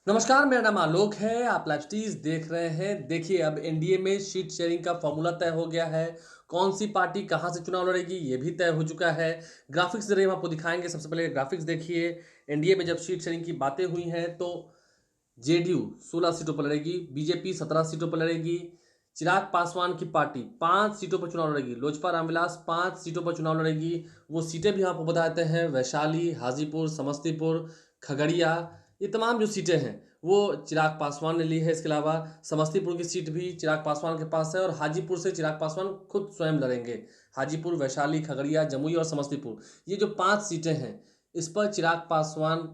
नमस्कार, मेरा नाम आलोक है। आप लाइव देख रहे हैं। देखिए, अब एनडीए में सीट शेयरिंग का फॉर्मूला तय हो गया है। कौन सी पार्टी कहां से चुनाव लड़ेगी ये भी तय हो चुका है। ग्राफिक्स जरिए हम आपको दिखाएंगे। सबसे पहले ग्राफिक्स देखिए। एनडीए में जब सीट शेयरिंग की बातें हुई हैं तो जेडीयू 16 सीटों पर लड़ेगी, बीजेपी 17 सीटों पर लड़ेगी, चिराग पासवान की पार्टी 5 सीटों पर चुनाव लड़ेगी, लोजपा रामविलास 5 सीटों पर चुनाव लड़ेगी। वो सीटें भी आपको बताते हैं: वैशाली, हाजीपुर, समस्तीपुर, खगड़िया। ये तमाम जो सीटें हैं वो चिराग पासवान ने ली है। इसके अलावा समस्तीपुर की सीट भी चिराग पासवान के पास है और हाजीपुर से चिराग पासवान खुद स्वयं लड़ेंगे। हाजीपुर, वैशाली, खगड़िया, जमुई और समस्तीपुर, ये जो 5 सीटें हैं, इस पर चिराग पासवान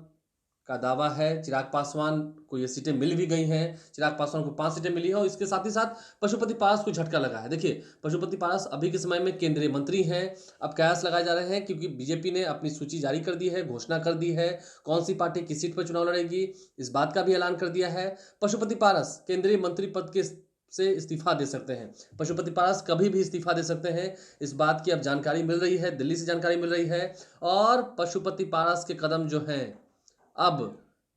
का दावा है। चिराग पासवान को ये सीटें मिल भी गई हैं। चिराग पासवान को 5 सीटें मिली हैं और इसके साथ ही साथ पशुपति पारस को झटका लगा है। देखिए, पशुपति पारस अभी के समय में केंद्रीय मंत्री हैं। अब कयास लगाए जा रहे हैं क्योंकि बीजेपी ने अपनी सूची जारी कर दी है, घोषणा कर दी है कौन सी पार्टी किस सीट पर चुनाव लड़ेगी। इस बात का भी ऐलान कर दिया है। पशुपति पारस केंद्रीय मंत्री पद के से इस्तीफा दे सकते हैं। पशुपति पारस कभी भी इस्तीफा दे सकते हैं। इस बात की अब जानकारी मिल रही है, दिल्ली से जानकारी मिल रही है। और पशुपति पारस के कदम जो हैं अब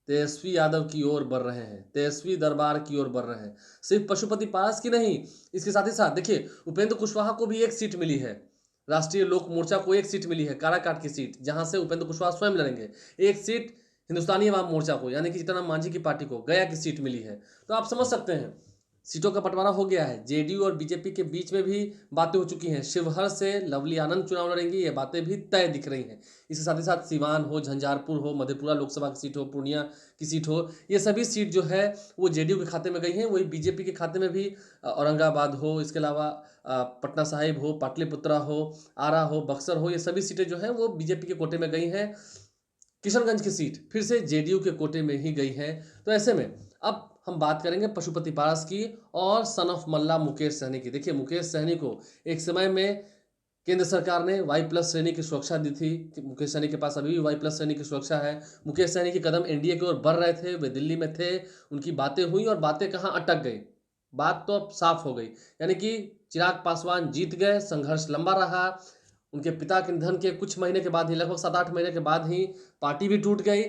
तेजस्वी यादव की ओर बढ़ रहे हैं, तेजस्वी दरबार की ओर बढ़ रहे हैं। सिर्फ पशुपति पारस की नहीं, इसके साथ ही साथ देखिए, उपेंद्र कुशवाहा को भी एक सीट मिली है। राष्ट्रीय लोक मोर्चा को एक सीट मिली है, काराकाट की सीट, जहां से उपेंद्र कुशवाहा स्वयं लड़ेंगे। एक सीट हिंदुस्तानी अवाम मोर्चा को, यानी कि जीतन मांझी की पार्टी को, गया की सीट मिली है। तो आप समझ सकते हैं, सीटों का बंटवारा हो गया है। जेडीयू और बीजेपी के बीच में भी बातें हो चुकी हैं। शिवहर से लवली आनंद चुनाव लड़ेंगी, ये बातें भी तय दिख रही हैं। इसके साथ ही साथ सिवान हो, झंझारपुर हो, मधेपुरा लोकसभा की सीट हो, पूर्णिया की सीट हो, ये सभी सीट जो है वो जेडीयू के खाते में गई हैं। वही बीजेपी के खाते में भी औरंगाबाद हो, इसके अलावा पटना साहिब हो, पाटलिपुत्रा हो, आरा हो, बक्सर हो, ये सभी सीटें जो हैं वो बीजेपी के कोटे में गई हैं। किशनगंज की सीट फिर से जेडीयू के कोटे में ही गई है। तो ऐसे में अब हम बात करेंगे पशुपति पारस की और सन ऑफ मल्ला मुकेश सहनी की। देखिए, मुकेश सहनी को एक समय में केंद्र सरकार ने वाई प्लस श्रेणी की सुरक्षा दी थी। मुकेश सहनी के पास अभी भी वाई प्लस श्रेणी की सुरक्षा है। मुकेश सहनी के कदम एनडीए की ओर बढ़ रहे थे, वे दिल्ली में थे, उनकी बातें हुई और बातें कहाँ अटक गई। बात तो अब साफ हो गई, यानी कि चिराग पासवान जीत गए। संघर्ष लंबा रहा। उनके पिता के निधन के कुछ महीने के बाद ही, लगभग 7-8 महीने के बाद ही, पार्टी भी टूट गई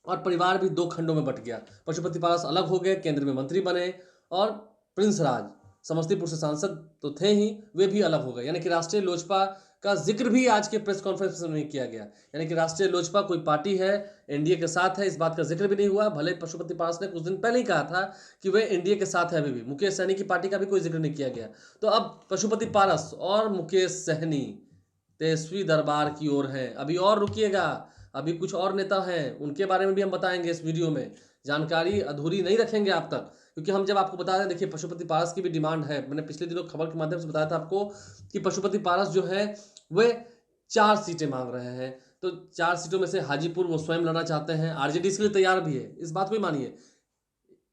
और परिवार भी दो खंडों में बट गया। पशुपति पारस अलग हो गए, केंद्र में मंत्री बने और प्रिंस राज समस्तीपुर से सांसद तो थे ही, वे भी अलग हो गए। यानी कि राष्ट्रीय लोजपा का जिक्र भी आज के प्रेस कॉन्फ्रेंस में नहीं किया गया। यानी कि राष्ट्रीय लोजपा कोई पार्टी है, एनडीए के साथ है, इस बात का जिक्र भी नहीं हुआ। भले पशुपति पारस ने कुछ दिन पहले ही कहा था कि वे एनडीए के साथ है अभी भी। मुकेश सहनी की पार्टी का भी कोई जिक्र नहीं किया गया। तो अब पशुपति पारस और मुकेश सहनी तेजस्वी दरबार की ओर है। अभी और रुकिएगा, अभी कुछ और नेता हैं, उनके बारे में भी हम बताएंगे इस वीडियो में। जानकारी अधूरी नहीं रखेंगे आप तक, क्योंकि हम जब आपको बता रहे हैं, देखिए, पशुपति पारस की भी डिमांड है। मैंने पिछले दिनों खबर के माध्यम से बताया था आपको कि पशुपति पारस जो है वे 4 सीटें मांग रहे हैं। तो 4 सीटों में से हाजीपुर वो स्वयं लड़ना चाहते हैं। आरजेडी इसके लिए तैयार भी है, इस बात को ही मानिए।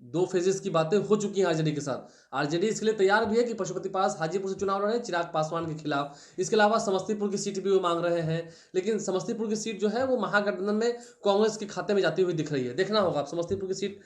2 फेजेस की बातें हो चुकी हैं आरजेडी के साथ। आरजेडी इसके लिए तैयार भी है कि पशुपति पास हाजीपुर से चुनाव लड़े चिराग पासवान के खिलाफ। इसके अलावा समस्तीपुर की सीट भी वो मांग रहे हैं, लेकिन समस्तीपुर की सीट जो है वो महागठबंधन में कांग्रेस के खाते में जाती हुई दिख रही है। देखना होगा आप समस्तीपुर की सीट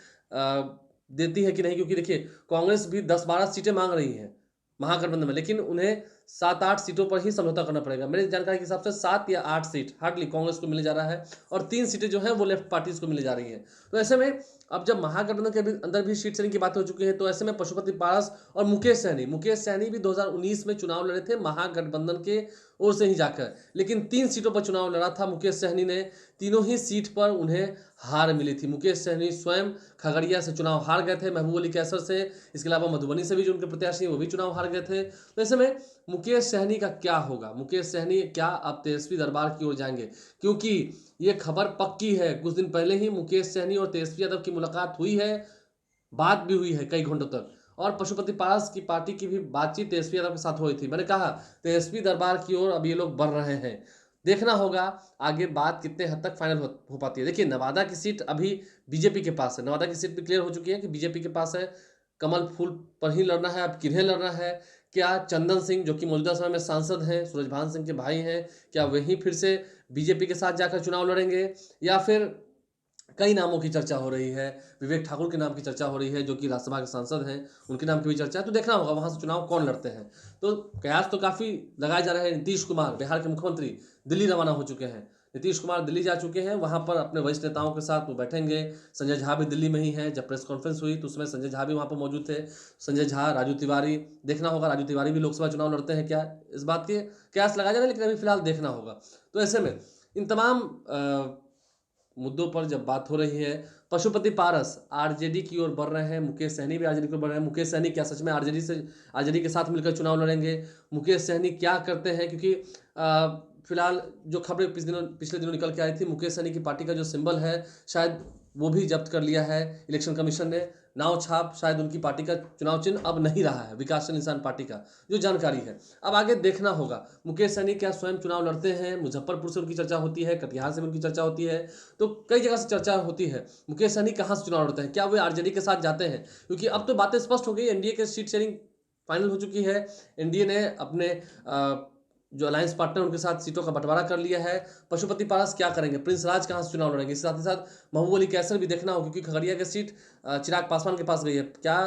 देती है कि नहीं, क्योंकि देखिए, कांग्रेस भी 10-12 सीटें मांग रही है महागठबंधन में, लेकिन उन्हें 7-8 सीटों पर ही समझौता करना पड़ेगा। मेरी जानकारी के हिसाब से 7 या 8 सीट हार्डली कांग्रेस को मिलने जा रहा है और 3 सीटें जो हैं वो लेफ्ट पार्टीज को मिलने जा रही हैं। तो ऐसे में अब जब महागठबंधन के अंदर भी सीट शेयरिंग की बातें हो चुकी है, तो ऐसे में पशुपति पारस और मुकेश सहनी भी 2019 में चुनाव लड़े थे महागठबंधन के ओर से ही जाकर, लेकिन 3 सीटों पर चुनाव लड़ा था मुकेश सहनी ने। तीनों ही सीट पर उन्हें हार मिली थी। मुकेश सहनी स्वयं खगड़िया से चुनाव हार गए थे, महबूब अली कैसर से। इसके अलावा मधुबनी से भी जो उनके प्रत्याशी हैं वो भी चुनाव हार गए थे। तो ऐसे में मुकेश सहनी का क्या होगा? मुकेश सहनी क्या अब तेजस्वी दरबार की ओर जाएंगे? क्योंकि ये खबर पक्की है, कुछ दिन पहले ही मुकेश सहनी और तेजस्वी यादव की मुलाकात हुई है, बात भी हुई है कई घंटों तक। और पशुपति पारस की पार्टी की भी बातचीत तेजस्वी यादव के साथ हुई थी। मैंने कहा, तेजस्वी दरबार की ओर अब ये लोग बढ़ रहे हैं। देखना होगा आगे बात कितने हद तक फाइनल हो पाती है। देखिए, नवादा की सीट अभी बीजेपी के पास है। नवादा की सीट भी क्लियर हो चुकी है कि बीजेपी के पास है। कमल फूल पर ही लड़ना है, अब किन्हें लड़ना है? क्या चंदन सिंह, जो कि मौजूदा समय में सांसद हैं, सूरजभान सिंह के भाई हैं, क्या वही फिर से बीजेपी के साथ जाकर चुनाव लड़ेंगे? या फिर कई नामों की चर्चा हो रही है, विवेक ठाकुर के नाम की चर्चा हो रही है, जो कि राज्यसभा के सांसद हैं, उनके नाम की भी चर्चा है। तो देखना होगा वहां से चुनाव कौन लड़ते हैं। तो कयास तो काफी लगाए जा रहे हैं। नीतीश कुमार, बिहार के मुख्यमंत्री, दिल्ली रवाना हो चुके हैं। नीतीश कुमार दिल्ली जा चुके हैं, वहां पर अपने वरिष्ठ नेताओं के साथ वो बैठेंगे। संजय झा भी दिल्ली में ही है। जब प्रेस कॉन्फ्रेंस हुई तो उसमें संजय झा भी वहां पर मौजूद थे। संजय झा, राजू तिवारी, देखना होगा राजू तिवारी भी लोकसभा चुनाव लड़ते हैं क्या, इस बात के कयास लगाया जा रहा है, लेकिन अभी फिलहाल देखना होगा। तो ऐसे में इन तमाम मुद्दों पर जब बात हो रही है, पशुपति पारस आरजेडी की ओर बढ़ रहे हैं, मुकेश सहनी भी आरजेडी की ओर बढ़ रहे हैं। मुकेश सहनी क्या सच में आरजेडी के साथ मिलकर चुनाव लड़ेंगे? मुकेश सहनी क्या करते हैं? क्योंकि फिलहाल जो खबरें पिछले दिनों निकल के आई थी, मुकेश सहनी की पार्टी का जो सिंबल है शायद वो भी जब्त कर लिया है इलेक्शन कमीशन ने। नाव छाप शायद उनकी पार्टी का चुनाव चिन्ह अब नहीं रहा है, विकासशील इंसान पार्टी का जो जानकारी है। अब आगे देखना होगा मुकेश सहनी क्या स्वयं चुनाव लड़ते हैं। मुजफ्फरपुर से उनकी चर्चा होती है, कटिहार से उनकी चर्चा होती है, तो कई जगह से चर्चा होती है। मुकेश सहनी कहाँ से चुनाव लड़ते हैं? क्या वे आरजेडी के साथ जाते हैं? क्योंकि अब तो बातें स्पष्ट हो गई, एनडीए के सीट शेयरिंग फाइनल हो चुकी है। एनडीए ने अपने जो अलायंस पार्टनर उनके साथ सीटों का बंटवारा कर लिया है। पशुपति पारस क्या करेंगे? प्रिंस राज कहाँ से चुनाव लड़ेंगे? साथ ही साथ महबूब अली कैसर भी देखना हो, क्योंकि खगड़िया की सीट चिराग पासवान के पास गई है। क्या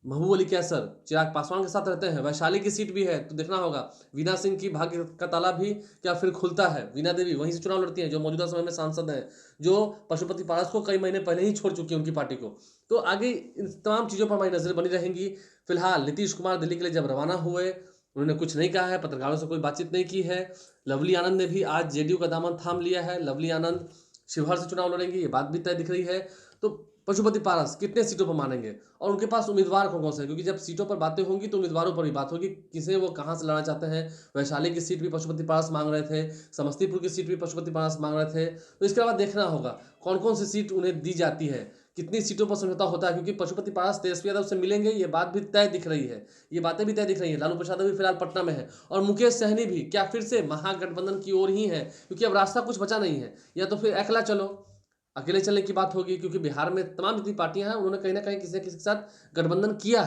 महबूब अली कैसर चिराग पासवान के साथ रहते हैं? वैशाली की सीट भी है, तो देखना होगा वीना सिंह की भाग्य का ताला भी क्या फिर खुलता है? वीना देवी वहीं से चुनाव लड़ती हैं, जो मौजूदा समय में सांसद हैं, जो पशुपति पारस को कई महीने पहले ही छोड़ चुकी है उनकी पार्टी को। तो आगे इन तमाम चीज़ों पर हमारी नजर बनी रहेंगी। फिलहाल नीतीश कुमार दिल्ली के लिए जब रवाना हुए, उन्होंने कुछ नहीं कहा है, पत्रकारों से कोई बातचीत नहीं की है। लवली आनंद ने भी आज जेडीयू का दामन थाम लिया है। लवली आनंद शिवहर से चुनाव लड़ेंगे, ये बात भी तय दिख रही है। तो पशुपति पारस कितने सीटों पर मानेंगे और उनके पास उम्मीदवार कौन कौन से हैं? क्योंकि जब सीटों पर बातें होंगी तो उम्मीदवारों पर भी बात होगी, किसे वो कहां से लड़ना चाहते हैं। वैशाली की सीट भी पशुपति पारस मांग रहे थे, समस्तीपुर की सीट भी पशुपति पारस मांग रहे थे। तो इसके अलावा देखना होगा कौन कौन सी सीट उन्हें दी जाती है, कितनी सीटों पर समझौता होता है। क्योंकि पशुपति पारस तेजस्वी यादव से मिलेंगे, ये बात भी तय दिख रही है, ये बातें भी तय दिख रही है। लालू प्रसाद भी फिलहाल पटना में है, और मुकेश सहनी भी क्या फिर से महागठबंधन की ओर ही है? क्योंकि अब रास्ता कुछ बचा नहीं है, या तो फिर अकेला चलो, अकेले चलने की बात होगी। क्योंकि बिहार में तमाम जितनी पार्टियां हैं उन्होंने कहीं ना कहीं किसी न किसी के साथ गठबंधन किया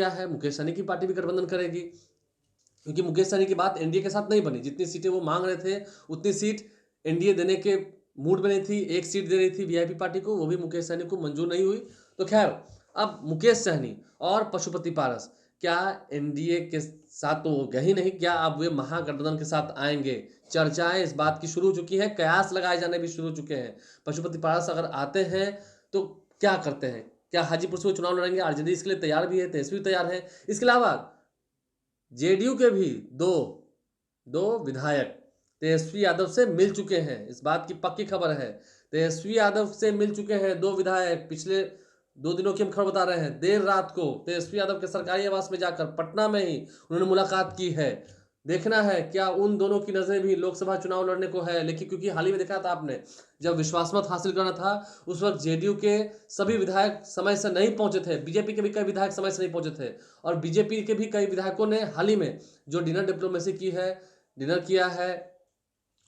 है, मुकेश सहनी की पार्टी भी गठबंधन करेगी। क्योंकि मुकेश सहनी की बात एनडीए के साथ नहीं बनी, जितनी सीटें वो मांग रहे थे उतनी सीट एनडीए देने के मूड में नहीं थी। एक सीट दे रही थी वीआईपी पार्टी को, वो भी मुकेश सहनी को मंजूर नहीं हुई। तो खैर, अब मुकेश सहनी और पशुपति पारस क्या एनडीए के साथ तो वो गए ही नहीं, क्या अब वे महागठबंधन के साथ आएंगे? चर्चाएं इस बात की शुरू हो चुकी है, कयास लगाए जाने भी शुरू हो चुके हैं। पशुपति पारस अगर आते हैं तो क्या करते हैं? क्या हाजीपुर से वो चुनाव लड़ेंगे? आरजेडी इसके लिए तैयार भी है, तेजस्वी तैयार है। इसके अलावा जेडीयू के भी दो विधायक तेजस्वी यादव से मिल चुके हैं, इस बात की पक्की खबर है। तेजस्वी यादव से मिल चुके हैं दो विधायक। पिछले 2 दिनों की हम खबर बता रहे हैं, देर रात को तेजस्वी यादव के सरकारी आवास में जाकर पटना में ही उन्होंने मुलाकात की है। देखना है क्या उन दोनों की नजरें भी लोकसभा चुनाव लड़ने को है। लेकिन क्योंकि हाल ही में देखा था आपने, जब विश्वास मत हासिल करना था उस वक्त जेडीयू के सभी विधायक समय से नहीं पहुंचे थे, बीजेपी के भी कई विधायक समय से नहीं पहुंचे थे, और बीजेपी के भी कई विधायकों ने हाल ही में जो डिनर डिप्लोमेसी की है, डिनर किया है,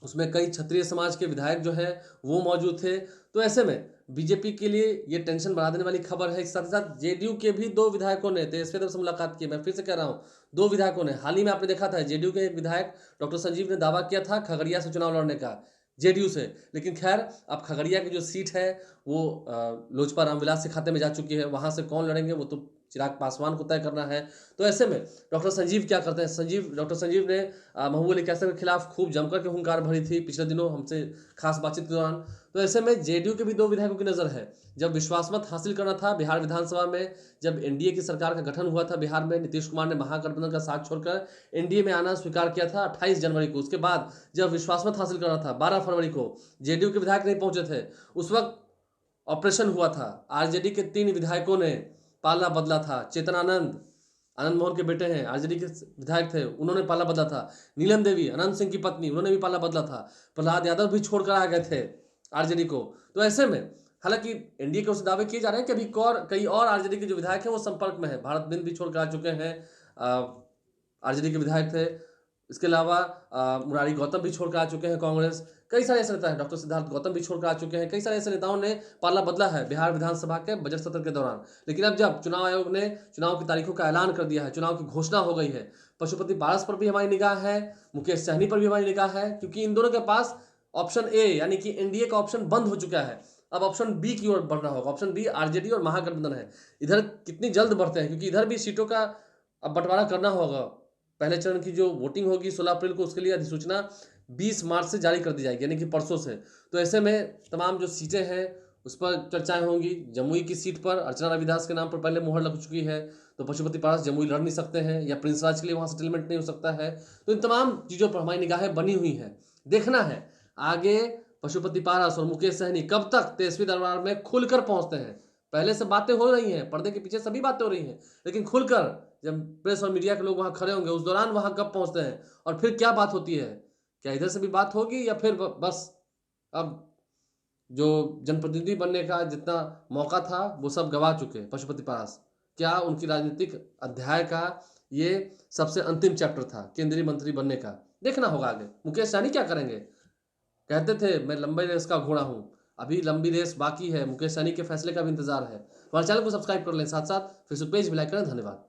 उसमें कई क्षत्रिय समाज के विधायक जो है वो मौजूद थे। तो ऐसे में बीजेपी के लिए ये टेंशन बढ़ा देने वाली खबर है। साथ ही साथ जेडीयू के भी 2 विधायकों ने तेजस्वी यादव से मुलाकात की। मैं फिर से कह रहा हूँ, 2 विधायकों ने। हाल ही में आपने देखा था जेडीयू के एक विधायक डॉक्टर संजीव ने दावा किया था खगड़िया से चुनाव लड़ने का, जेडीयू से। लेकिन खैर, अब खगड़िया की जो सीट है वो लोजपा रामविलास के खाते में जा चुकी है। वहां से कौन लड़ेंगे वो तो चिराग पासवान को तय करना है। तो ऐसे में डॉक्टर संजीव क्या करते हैं? डॉक्टर संजीव ने महबूब अली कैसर के खिलाफ खूब जमकर के हुंकार भरी थी पिछले दिनों हमसे खास बातचीत के दौरान। तो ऐसे में जेडीयू के भी 2 विधायकों की नजर है। जब विश्वास मत हासिल करना था बिहार विधानसभा में, जब एनडीए की सरकार का गठन हुआ था बिहार में, नीतीश कुमार ने महागठबंधन का साथ छोड़कर एनडीए में आना स्वीकार किया था 28 जनवरी को। उसके बाद जब विश्वास मत हासिल करना था 12 फरवरी को, जेडीयू के विधायक नहीं पहुंचे थे। उस वक्त ऑपरेशन हुआ था, आरजेडी के 3 विधायकों ने पाला बदला था। चेतनानंद, आनंद मोहन के बेटे हैं, आरजेडी के विधायक थे, उन्होंने पाला बदला था। नीलम देवी, अनंत सिंह की पत्नी, उन्होंने भी पाला बदला था। प्रहलाद यादव भी छोड़कर आ गए थे आरजेडी को। तो ऐसे में हालांकि एनडीए के उस दावे किए जा रहे हैं कि अभी कई और आरजेडी के जो विधायक हैं वो संपर्क में है। भारत बिंद भी छोड़कर आ चुके हैं, आरजेडी के विधायक थे। इसके अलावा मुरारी गौतम भी छोड़कर आ चुके हैं कांग्रेस। कई सारे ऐसे नेता हैं, डॉक्टर सिद्धार्थ गौतम भी छोड़कर आ चुके हैं। कई सारे ऐसे नेताओं ने पाला बदला है बिहार विधानसभा के बजट सत्र के दौरान। लेकिन अब जब चुनाव आयोग ने चुनाव की तारीखों का ऐलान कर दिया है, चुनाव की घोषणा हो गई है, पशुपति पारस पर भी हमारी निगाह है, मुकेश सहनी पर भी हमारी निगाह है। क्योंकि इन दोनों के पास ऑप्शन ए यानी कि एनडीए का ऑप्शन बंद हो चुका है, अब ऑप्शन बी की ओर बढ़ना होगा। ऑप्शन बी आरजेडी और महागठबंधन है। इधर कितनी जल्द बढ़ते हैं, क्योंकि इधर भी सीटों का अब बंटवारा करना होगा। पहले चरण की जो वोटिंग होगी 16 अप्रैल को, उसके लिए अधिसूचना 20 मार्च से जारी कर दी जाएगी, यानी कि परसों से। तो ऐसे में तमाम जो सीटें हैं उस पर चर्चाएं होंगी। जमुई की सीट पर अर्चना रविदास के नाम पर पहले मुहर लग चुकी है, तो पशुपति पारस जमुई लड़ नहीं सकते हैं, या प्रिंस राज के लिए वहां सेटलमेंट नहीं हो सकता है। तो इन तमाम चीज़ों पर हमारी निगाहें बनी हुई हैं। देखना है आगे पशुपति पारस और मुकेश सहनी कब तक तेजस्वी दरबार में खुलकर पहुंचते हैं। पहले से बातें हो रही हैं, पर्दे के पीछे सभी बातें हो रही हैं, लेकिन खुलकर जब प्रेस और मीडिया के लोग वहां खड़े होंगे, उस दौरान वहां कब पहुंचते हैं और फिर क्या बात होती है। क्या इधर से भी बात होगी, या फिर बस अब जो जनप्रतिनिधि बनने का जितना मौका था वो सब गवा चुके हैं पशुपति पारस। क्या उनकी राजनीतिक अध्याय का ये सबसे अंतिम चैप्टर था केंद्रीय मंत्री बनने का। देखना होगा आगे मुकेश सहनी क्या करेंगे। कहते थे मैं लंबी रेस का घोड़ा हूं, अभी लंबी रेस बाकी है, मुकेश सहनी के फैसले का भी इंतजार है। हमारे चैनल को सब्सक्राइब कर लें, साथ साथ फेसबुक पेज भी लाइक करें। धन्यवाद।